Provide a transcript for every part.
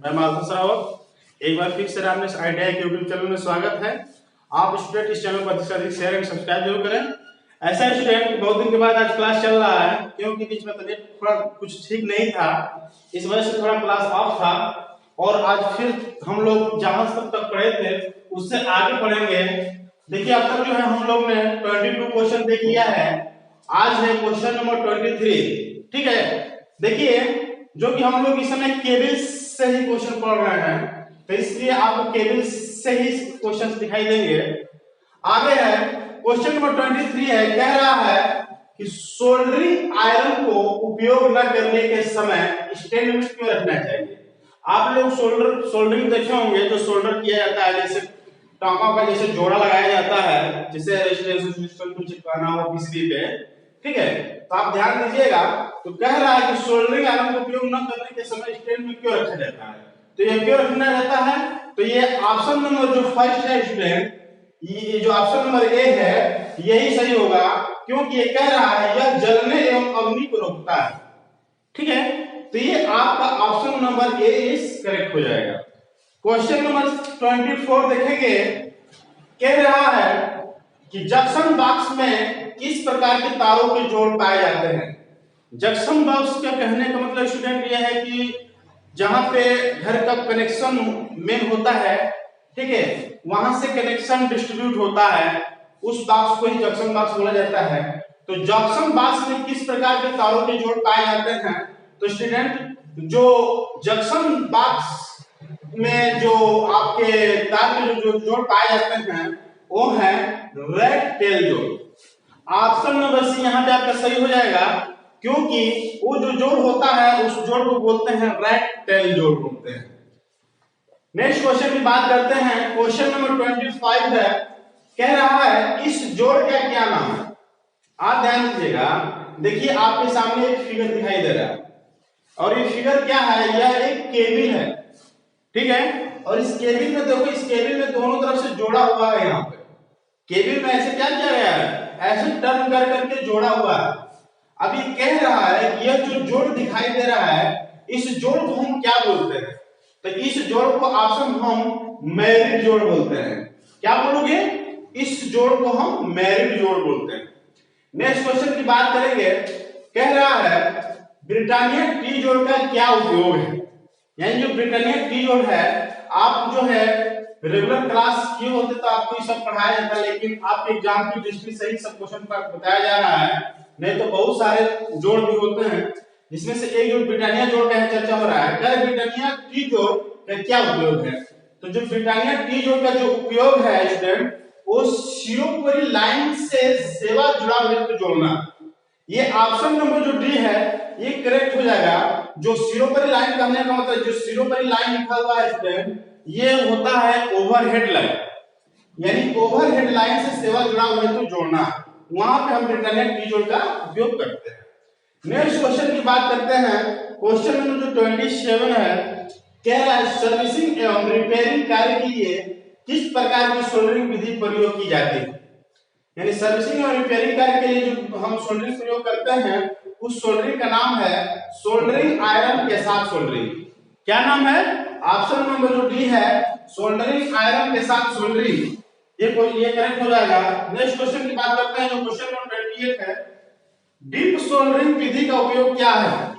मैं माधव श्रावक। एक बार फिर से रामनेस आईटीआई के यूट्यूब चैनल में स्वागत है। आप स्टूडेंट इस चैनल को अधिक से अधिक शेयर एंड सब्सक्राइब जरूर करें। ऐसा स्टूडेंट बहुत दिन के बाद आज क्लास चल रहा है, क्योंकि बीच में तबीयत थोड़ा कुछ ठीक नहीं था, इस वजह से थोड़ा क्लास ऑफ था। और आज फिर हम लोग जहां तक पढ़े थे उससे आगे पढ़ेंगे। देखिए अब तक जो है हम लोग ने 22 क्वेश्चन देख लिया है। आज है क्वेश्चन नंबर 23। ठीक है, देखिए जो कि हम लोग इस समय केबल से ही क्वेश्चन पढ़ रहे हैं, तो इसलिए आपको केबल से ही क्वेश्चन दिखाई देंगे। आगे है क्वेश्चन नंबर 23 है, कह रहा है कि सोल्डरिंग आयरन को उपयोग न करने के समय स्टैंड में क्यों रखना चाहिए। आप लोग सोल्डरिंग देखे होंगे, जो सोल्डर किया जाता है, जैसे टाँकों का जैसे जोड़ा लगाया जाता है, जिसे रेजिस्टेंस सिस्टम को चिपकाना हो पीसीबी पे। ठीक है, तो आप ध्यान दीजिएगा। तो कह रहा है कि सोल्डरिंग आयरन का उपयोग न करने के समय स्टैंड में क्यों रखा जाता है। तो ये क्यों रखना जाता है, तो ये ऑप्शन नंबर जो फर्स्ट है स्टूडेंट, ये जो ऑप्शन नंबर ए है यही सही होगा, क्योंकि ये कह रहा है यह जलने एवं अग्नि को रोकता है। ठीक है, तो ये आपका option number A is correct हो जाएगा। क्वेश्चन नंबर 24 देखेंगे, कह रहा है कि जंक्शन बॉक्स में किस प्रकार के तारों के जोड़ पाए जाते हैं। जंक्शन बॉक्स का कहने का मतलब स्टूडेंट यह है कि जहां पे घर का कनेक्शन मेन होता है, ठीक है, वहां से कनेक्शन डिस्ट्रीब्यूट होता है, उस बॉक्स को ही जंक्शन बॉक्स बोला जाता है। तो जंक्शन बॉक्स में किस प्रकार के तारों के जोड़ पाए जाते हैं, तो स्टूडेंट जो जंक्शन बॉक्स में जो आपके तार के जो जोड़ पाए जाते हैं वो है रेड टेल जोड़। ऑप्शन नंबर सी यहाँ पे आपका सही हो जाएगा, क्योंकि वो जो जोड़ होता है उस जोड़ को बोलते हैं रेड टेल जोड़ बोलते हैं। नेक्स्ट क्वेश्चन की बात करते हैं। क्वेश्चन नंबर 25 है, कह रहा है इस जोड़ का क्या नाम है। आप ध्यान दीजिएगा, देखिए आपके सामने एक फिगर दिखाई दे रहा है, और ये फिगर क्या है, यह एक केबिल है। ठीक है, और इस केबिल में देखो, इस केबिल में दोनों तरफ से जोड़ा हुआ है। यहाँ पे केबिल में ऐसे क्या किया गया है, ऐसे टर्न कर करके जोड़ा हुआ है। अब ये कह रहा है कि यह जो जोड़ दिखाई दे रहा है, इस जोड़ को हम क्या बोलते हैं, तो इस जोड़ को ऑप्शन हम मैरिड जोड़ बोलते हैं। क्या बोलोगे, इस जोड़ को हम मैरिड जोड़ बोलते हैं। नेक्स्ट क्वेश्चन की बात करेंगे, कह रहा है ब्रिटानिया टी जोड़ का क्या उपयोग है। यानी जो ब्रिटानिया टी जोड़ है, आप जो है रेगुलर क्लास किए होते तो आपको ये सब पढ़ाया जाता, लेकिन आपके एग्जाम की दृष्टि से ही सब क्वेश्चन पर बताया जा रहा है, नहीं तो बहुत सारे जोड़ भी होते हैं, जिसमें से एक जो ब्रिटानिया जोड़ का चर्चा हो रहा है। क्या ब्रिटानिया टी जोड़ का क्या उपयोग है, तो जो ब्रिटानिया टी जोड़ का जो उपयोग है स्टूडेंट, वो शिरोपरी लाइन से सेवा जुड़ा हुए को जोड़ना। ये ऑप्शन नंबर जो डी है ये करेक्ट हो जाएगा। जो शिरोपरी लाइन कहने का मतलब, जो शिरोपरी लाइन लिखा हुआ है स्टूडेंट, ये होता है ओवरहेड लाइन, यानी ओवरहेड लाइन से सेवा जुड़ा हुए को जोड़ना, वहां पे हम ब्रिटानिया टी जोड़ का उपयोग करते हैं। नेक्स्ट क्वेश्चन की बात करते हैं। क्वेश्चन नंबर जो 27 है, कह रहा है सर्विसिंग एवं रिपेयरिंग कार्य के लिए किस प्रकार की सोल्डरिंग विधि प्रयोग की जाती है। यानी सर्विसिंग और रिपेयरिंग कार्य के लिए जो हम सोल्डरिंग प्रयोग करते हैं, उस सोल्डरिंग का नाम है सोल्डरिंग आयरन के साथ सोल्डरिंग। क्या नाम है, ऑप्शन नंबर जो डी है सोल्डरिंग आयरन के साथ सोल्डरिंग, ये करेक्ट हो जाएगा। नेक्स्ट क्वेश्चन की बात करते हैं, जो क्वेश्चन नंबर 28 है, डीप सोल्डरिंग विधि का उपयोग क्या है।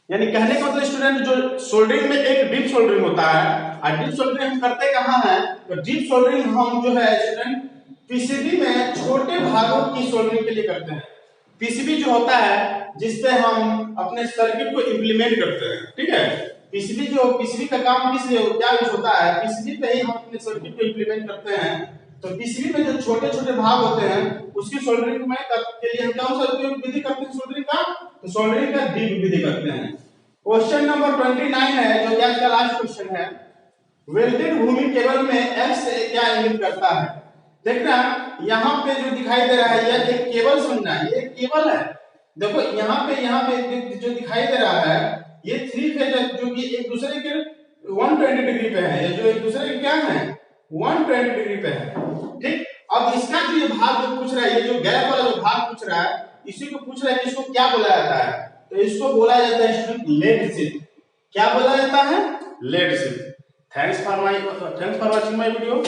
यानी कहने का मतलब स्टूडेंट जो सोल्डरिंग में एक डीप सोल्डरिंग होता है, और डीप सोल्डरिंग हम करते कहां है, तो डीप सोल्डरिंग हम जो है स्टूडेंट पीसीबी में छोटे भागों की सोल्डरिंग के लिए करते हैं। पीसीबी जो होता है जिसपे हम अपने सर्किट को इंप्लीमेंट करते हैं। ठीक है, पीसीबी का काम किस लिए क्या यूज होता है, पीसीबी पे ही हम अपने सर्किट को इंप्लीमेंट करते हैं। तो पीसीबी में जो छोटे छोटे भाग होते हैं उसकी सोल्डरिंग में के लिए हम कौन सा उपयोग विधि करते हैं सोल्डरिंग का, तो सोल्डरिंग का डीप विधि करते हैं। क्वेश्चन नंबर 29 है, जो कि आज का लास्ट क्वेश्चन है, वेल्डेड भूमि केबल में एक्स क्या इंगित करता है। देखना यहाँ पे जो दिखाई दे रहा है, यह एक केबल समझना, ये एक केबल है। देखो यहाँ पे जो दिखाई दे रहा है, ये 3 फेज है, जो कि एक दूसरे के 120 डिग्री पे है, जो एक दूसरे के क्या है 120 डिग्री पे है। ठीक, अब इसका जो ये भाग जो पूछ रहा है, ये जो गैप वाला जो भाग पूछ रहा है, इसी को पूछ रहा है कि इसको क्या बोला जाता है, तो इसको बोला जाता है स्टूडेंट लेड शीथ। क्या बोला जाता है, let see. Thanks for watching my video.